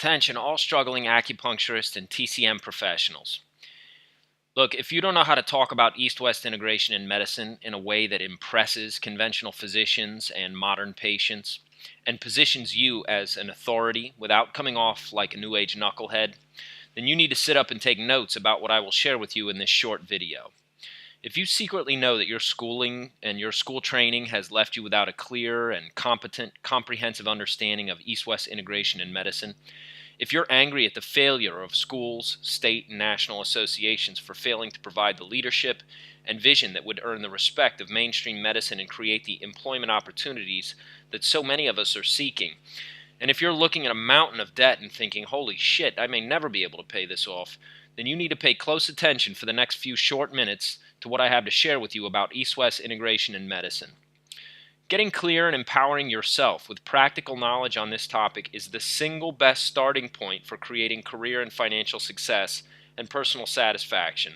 Attention all struggling acupuncturists and TCM professionals. Look, if you don't know how to talk about East-West integration in medicine in a way that impresses conventional physicians and modern patients and positions you as an authority without coming off like a New Age knucklehead, then you need to sit up and take notes about what I will share with you in this short video. If you secretly know that your schooling and your school training has left you without a clear and comprehensive understanding of East-West integration in medicine, if you're angry at the failure of schools, state, and national associations for failing to provide the leadership and vision that would earn the respect of mainstream medicine and create the employment opportunities that so many of us are seeking, and if you're looking at a mountain of debt and thinking, holy shit, I may never be able to pay this off, then you need to pay close attention for the next few short minutes to what I have to share with you about East-West integration in medicine. Getting clear and empowering yourself with practical knowledge on this topic is the single best starting point for creating career and financial success and personal satisfaction.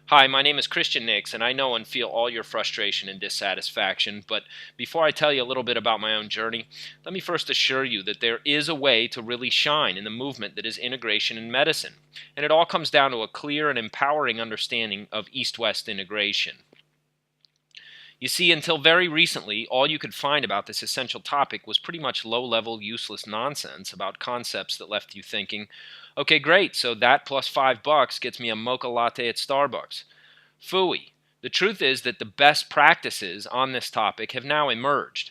Hi, my name is Christian Nix, and I know and feel all your frustration and dissatisfaction, but before I tell you a little bit about my own journey, let me first assure you that there is a way to really shine in the movement that is integration in medicine, and it all comes down to a clear and empowering understanding of East-West integration. You see, until very recently, all you could find about this essential topic was pretty much low-level, useless nonsense about concepts that left you thinking, okay, great, so that plus $5 gets me a mocha latte at Starbucks. Phooey. The truth is that the best practices on this topic have now emerged.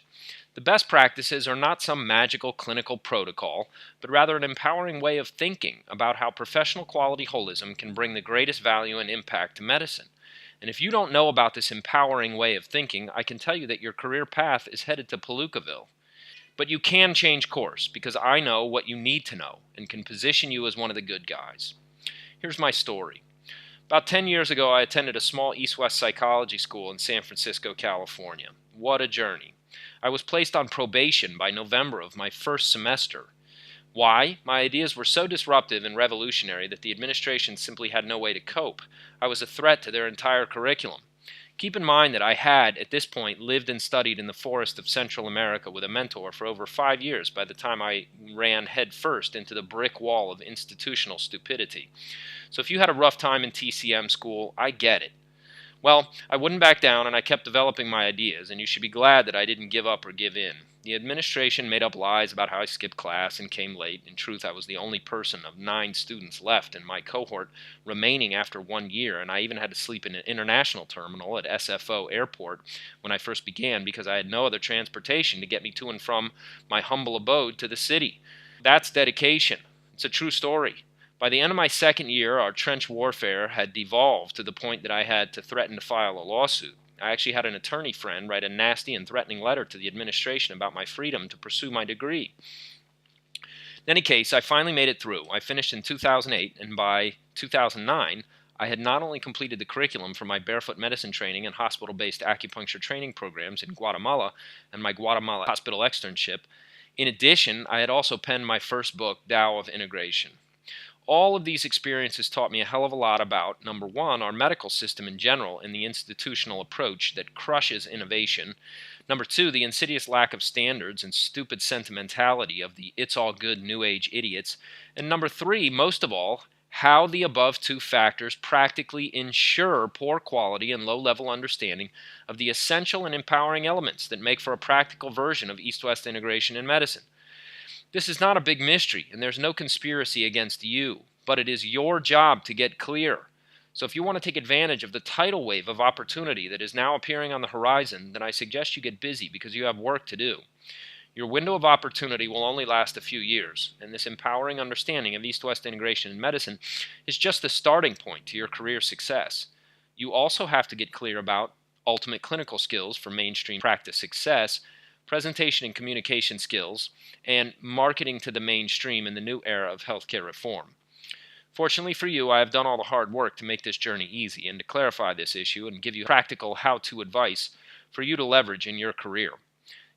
The best practices are not some magical clinical protocol, but rather an empowering way of thinking about how professional quality holism can bring the greatest value and impact to medicine. And if you don't know about this empowering way of thinking, I can tell you that your career path is headed to Palookaville. But you can change course, because I know what you need to know and can position you as one of the good guys. Here's my story. About 10 years ago, I attended a small East-West psychology school in San Francisco, California. What a journey. I was placed on probation by November of my first semester. Why? My ideas were so disruptive and revolutionary that the administration simply had no way to cope. I was a threat to their entire curriculum. Keep in mind that I had, at this point, lived and studied in the forest of Central America with a mentor for over 5 years by the time I ran headfirst into the brick wall of institutional stupidity. So if you had a rough time in TCM school, I get it. Well, I wouldn't back down, and I kept developing my ideas, and you should be glad that I didn't give up or give in. The administration made up lies about how I skipped class and came late. In truth, I was the only person of 9 students left in my cohort remaining after 1 year, and I even had to sleep in an international terminal at SFO Airport when I first began because I had no other transportation to get me to and from my humble abode to the city. That's dedication. It's a true story. By the end of my second year, our trench warfare had devolved to the point that I had to threaten to file a lawsuit. I actually had an attorney friend write a nasty and threatening letter to the administration about my freedom to pursue my degree. In any case, I finally made it through. I finished in 2008, and by 2009, I had not only completed the curriculum for my barefoot medicine training and hospital-based acupuncture training programs in Guatemala and my Guatemala hospital externship. In addition, I had also penned my first book, Tao of Integration. All of these experiences taught me a hell of a lot about, number one, our medical system in general and the institutional approach that crushes innovation. Number two, the insidious lack of standards and stupid sentimentality of the it's-all-good New Age idiots. And number three, most of all, how the above two factors practically ensure poor quality and low-level understanding of the essential and empowering elements that make for a practical version of East-West integration in medicine. This is not a big mystery, and there's no conspiracy against you, but it is your job to get clear. So if you want to take advantage of the tidal wave of opportunity that is now appearing on the horizon, then I suggest you get busy because you have work to do. Your window of opportunity will only last a few years, and this empowering understanding of East-West integration in medicine is just the starting point to your career success. You also have to get clear about ultimate clinical skills for mainstream practice success, presentation and communication skills, and marketing to the mainstream in the new era of healthcare reform. Fortunately for you, I have done all the hard work to make this journey easy and to clarify this issue and give you practical how-to advice for you to leverage in your career.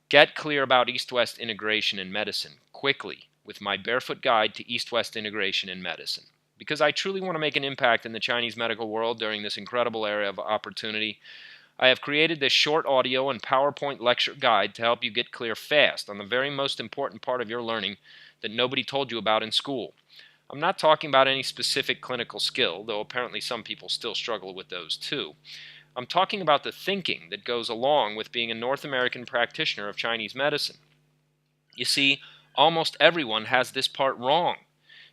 Get clear about East-West integration in medicine quickly with my Barefoot Guide to East-West integration in medicine. Because I truly want to make an impact in the Chinese medical world during this incredible era of opportunity, I have created this short audio and PowerPoint lecture guide to help you get clear fast on the very most important part of your learning that nobody told you about in school. I'm not talking about any specific clinical skill, though apparently some people still struggle with those too. I'm talking about the thinking that goes along with being a North American practitioner of Chinese medicine. You see, almost everyone has this part wrong.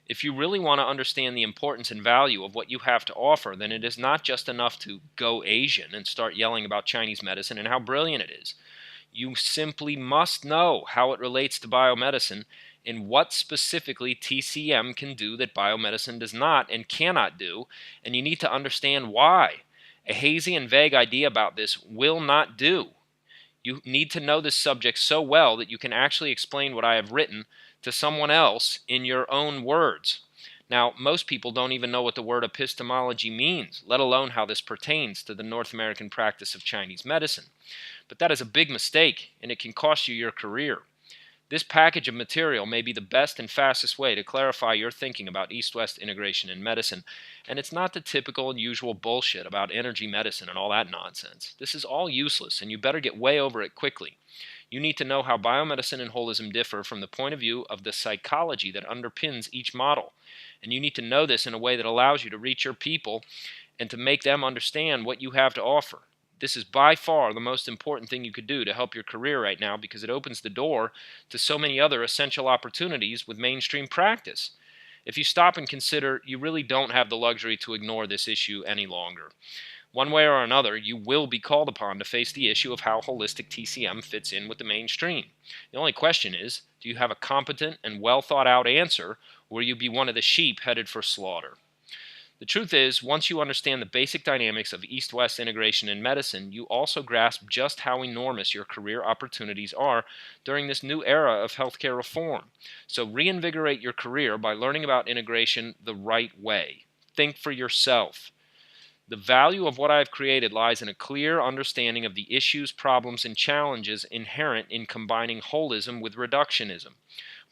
If you really want to understand the importance and value of what you have to offer, then it is not just enough to go Asian and start yelling about Chinese medicine and how brilliant it is. You simply must know how it relates to biomedicine and what specifically TCM can do that biomedicine does not and cannot do, and you need to understand why. A hazy and vague idea about this will not do. You need to know this subject so well that you can actually explain what I have written to someone else in your own words. Now, most people don't even know what the word epistemology means, let alone how this pertains to the North American practice of Chinese medicine. But that is a big mistake, and it can cost you your career. This package of material may be the best and fastest way to clarify your thinking about East-West integration in medicine, and it's not the typical and usual bullshit about energy medicine and all that nonsense. This is all useless, and you better get way over it quickly. You need to know how biomedicine and holism differ from the point of view of the psychology that underpins each model, and you need to know this in a way that allows you to reach your people and to make them understand what you have to offer. This is by far the most important thing you could do to help your career right now because it opens the door to so many other essential opportunities with mainstream practice. If you stop and consider, you really don't have the luxury to ignore this issue any longer. One way or another, you will be called upon to face the issue of how holistic TCM fits in with the mainstream. The only question is, do you have a competent and well thought out answer, or will you be one of the sheep headed for slaughter? The truth is, once you understand the basic dynamics of East-West integration in medicine, you also grasp just how enormous your career opportunities are during this new era of healthcare reform. So reinvigorate your career by learning about integration the right way. Think for yourself. The value of what I have created lies in a clear understanding of the issues, problems, and challenges inherent in combining holism with reductionism.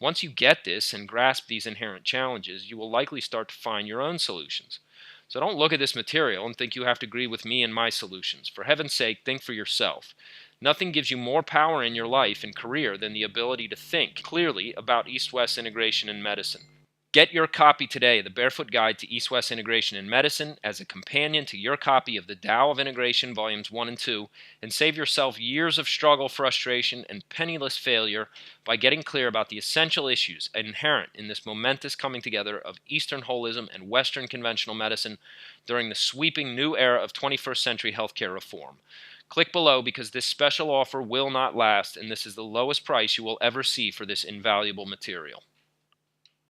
Once you get this and grasp these inherent challenges, you will likely start to find your own solutions. So don't look at this material and think you have to agree with me and my solutions. For heaven's sake, think for yourself. Nothing gives you more power in your life and career than the ability to think clearly about East-West integration in medicine. Get your copy today, The Barefoot Guide to East-West Integration in Medicine, as a companion to your copy of The Tao of Integration, Volumes 1 and 2, and save yourself years of struggle, frustration, and penniless failure by getting clear about the essential issues inherent in this momentous coming together of Eastern holism and Western conventional medicine during the sweeping new era of 21st century healthcare reform. Click below because this special offer will not last, and this is the lowest price you will ever see for this invaluable material.